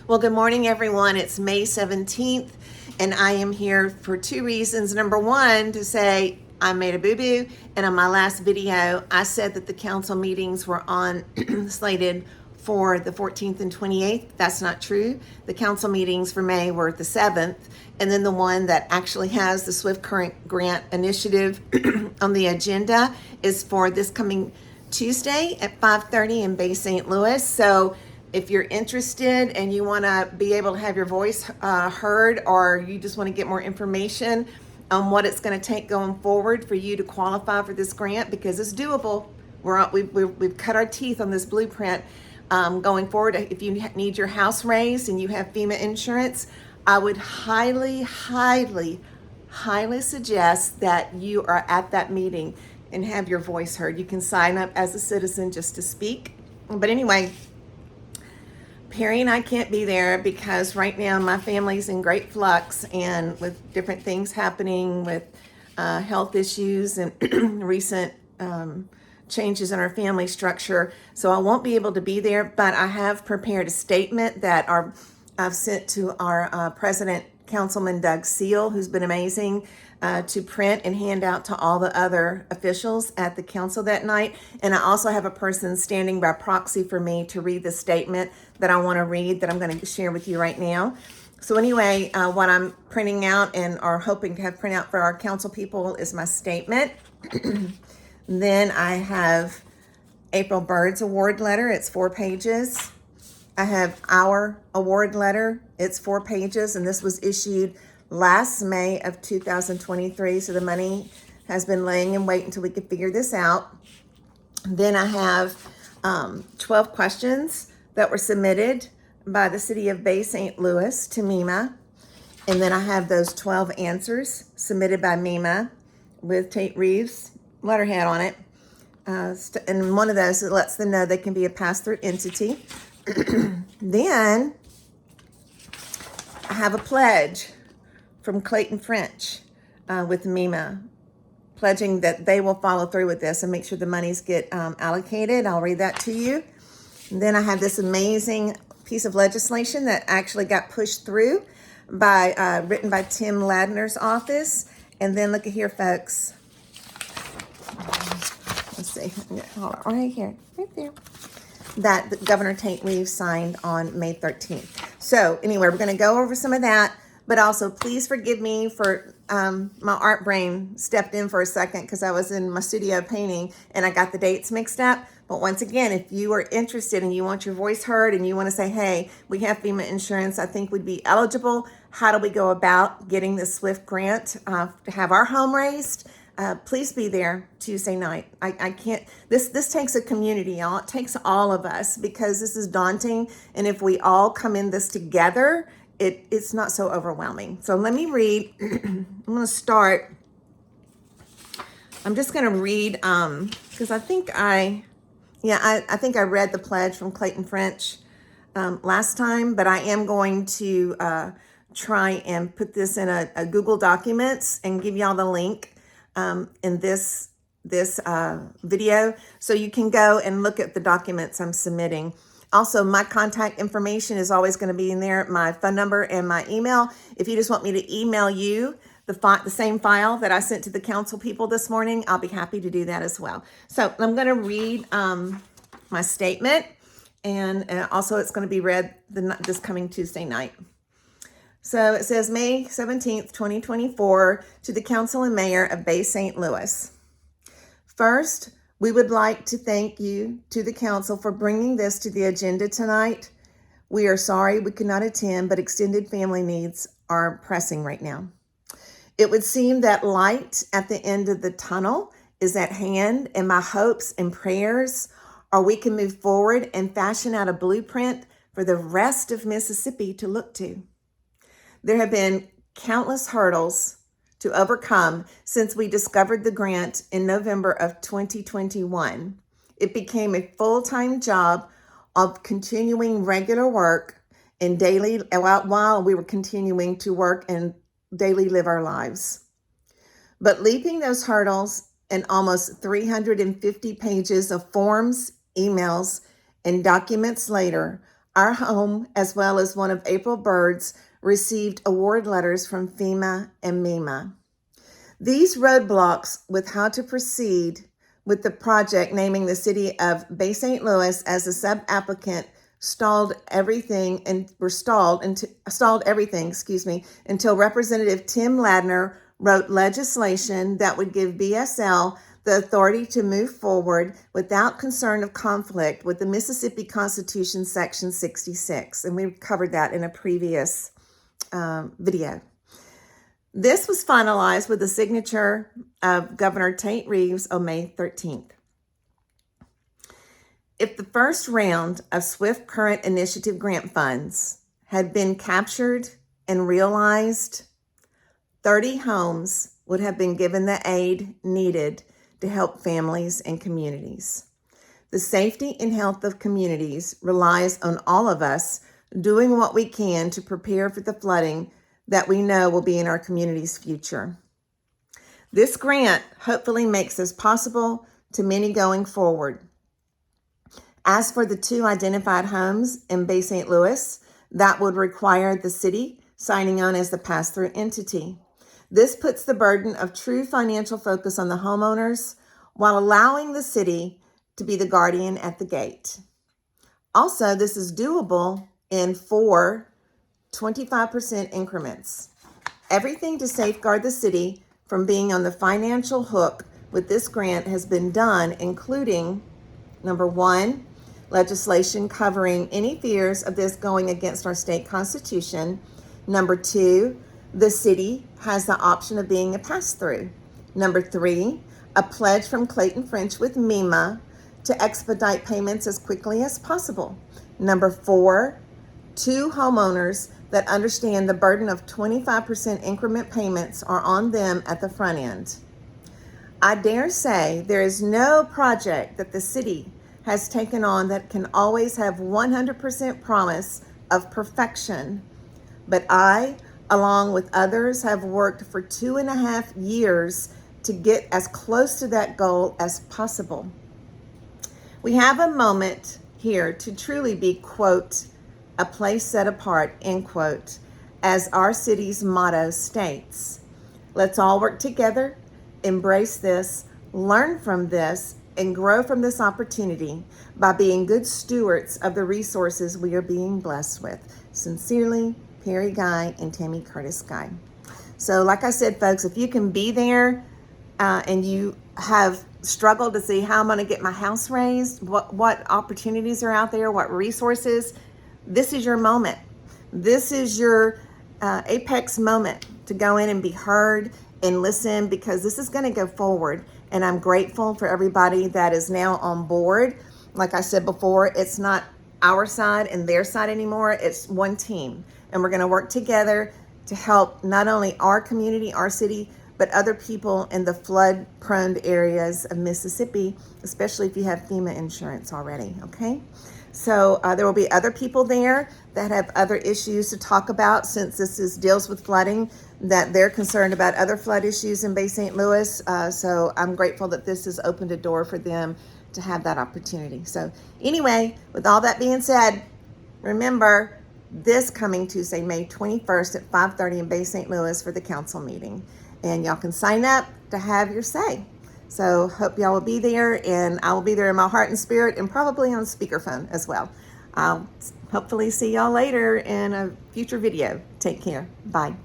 Well, good morning, everyone. It's May 17th, and I am here for two reasons. Number one, to say I made a boo-boo, and on my last video, I said that the council meetings were on slated for the 14th and 28th. That's not true. The council meetings for May were the 7th, and then the one that actually has the Swift Current Grant Initiative on the agenda is for this coming Tuesday at 5:30 in Bay St. Louis. So if you're interested and you want to be able to have your voice heard, or you just want to get more information on what it's going to take going forward for you to qualify for this grant, because it's doable. We've cut our teeth on this blueprint. Going forward, if you need your house raised and you have FEMA insurance, I would highly suggest that you are at that meeting and have your voice heard. You can sign up as a citizen just to speak. But anyway, Perry and I can't be there because right now my family's in great flux, and with different things happening with health issues and recent changes in our family structure. So I won't be able to be there, but I have prepared a statement that I've sent to our President, Councilman Doug Seal, who's been amazing, to print and hand out to all the other officials at the council that night. And I also have a person standing by proxy for me to read the statement that I want to read, that I'm going to share with you right now. So anyway, what I'm printing out and are hoping to have print out for our council people is my statement. Then I have April Bird's award letter. It's 4 pages. I have our award letter. It's 4 pages, and this was issued last May of 2023. So the money has been laying in wait until we could figure this out. Then I have 12 questions that were submitted by the city of Bay St. Louis to MEMA. And then I have those 12 answers submitted by MEMA with Tate Reeves letterhead on it. And one of those, it lets them know they can be a pass-through entity. Then I have a pledge from Clayton French with MEMA, pledging that they will follow through with this and make sure the monies get allocated. I'll read that to you. And then I have this amazing piece of legislation that actually got pushed through by written by Tim Ladner's office. And then look at here, folks. Let's see, hold on, right here, right there. That Governor Tate Reeves signed on May 13th. So anyway, we're going to go over some of that, but also please forgive me for my art brain stepped in for a second because I was in my studio painting and I got the dates mixed up. But once again, if you are interested and you want your voice heard and you want to say, hey, we have FEMA insurance, I think we'd be eligible. How do we go about getting this SWIFT grant to have our home raised? Please be there Tuesday night. I can't, this takes a community, y'all. It takes all of us because this is daunting. And if we all come in this together, it's not so overwhelming. So let me read. I'm going to start. I'm just going to read because I think I think I read the pledge from Clayton French last time, but I am going to try and put this in a Google Documents and give y'all the link in this video, so you can go and look at the documents I'm submitting. Also, my contact information is always going to be in there, my phone number and my email. If you just want me to email you the same file that I sent to the council people this morning, I'll be happy to do that as well. So I'm going to read my statement, and also it's going to be read this coming Tuesday night. So it says, May 17th, 2024, to the council and mayor of Bay St. Louis. First, we would like to thank you to the council for bringing this to the agenda tonight. We are sorry we could not attend, but extended family needs are pressing right now. It would seem that light at the end of the tunnel is at hand, and my hopes and prayers are we can move forward and fashion out a blueprint for the rest of Mississippi to look to. There have been countless hurdles to overcome since we discovered the grant in November of 2021. It became a full-time job of continuing regular work and daily, while we were continuing to work and daily live our lives. But leaping those hurdles and almost 350 pages of forms, emails, and documents later, Our home, as well as one of April Bird's, received award letters from FEMA and MEMA. These roadblocks with how to proceed with the project, naming the city of Bay St. Louis as the sub-applicant, stalled everything until Representative Tim Ladner wrote legislation that would give BSL the authority to move forward without concern of conflict with the Mississippi Constitution Section 66. And we covered that in a previous video. This was finalized with the signature of Governor Tate Reeves on May 13th. If the first round of Swift Current Initiative grant funds had been captured and realized, 30 homes would have been given the aid needed to help families and communities. The safety and health of communities relies on all of us doing what we can to prepare for the flooding that we know will be in our community's future. This grant hopefully makes this possible to many going forward. As for the 2 identified homes in Bay St. Louis, that would require the city signing on as the pass-through entity. This puts the burden of true financial focus on the homeowners while allowing the city to be the guardian at the gate. Also, this is doable in 4 25% increments. Everything to safeguard the city from being on the financial hook with this grant has been done, including, number 1, legislation covering any fears of this going against our state constitution. Number 2, the city has the option of being a pass-through. Number 3, a pledge from Clayton French with MEMA to expedite payments as quickly as possible. Number 4, 2 homeowners that understand the burden of 25% increment payments are on them at the front end. I dare say there is no project that the city has taken on that can always have 100% promise of perfection. But I, along with others, have worked for 2.5 years to get as close to that goal as possible. We have a moment here to truly be, quote, a place set apart, end quote, as our city's motto states. Let's all work together, embrace this, learn from this, and grow from this opportunity by being good stewards of the resources we are being blessed with. Sincerely, Perry Guy and Tammy Curtis Guy. So like I said, folks, if you can be there and you have struggled to see how I'm going to get my house raised, what opportunities are out there, what resources, this is your moment. This is your apex moment to go in and be heard and listen, because this is going to go forward. And I'm grateful for everybody that is now on board. Like I said before, it's not our side and their side anymore. It's one team. And we're going to work together to help not only our community, our city, but other people in the flood-prone areas of Mississippi, especially if you have FEMA insurance already, okay? So there will be other people there that have other issues to talk about, since this deals with flooding, that they're concerned about other flood issues in Bay St. Louis. So I'm grateful that this has opened a door for them to have that opportunity. So anyway, with all that being said, remember this coming Tuesday, May 21st at 5:30 in Bay St. Louis for the council meeting. And y'all can sign up to have your say. So hope y'all will be there, and I will be there in my heart and spirit, and probably on speakerphone as well. I'll hopefully see y'all later in a future video. Take care. Bye.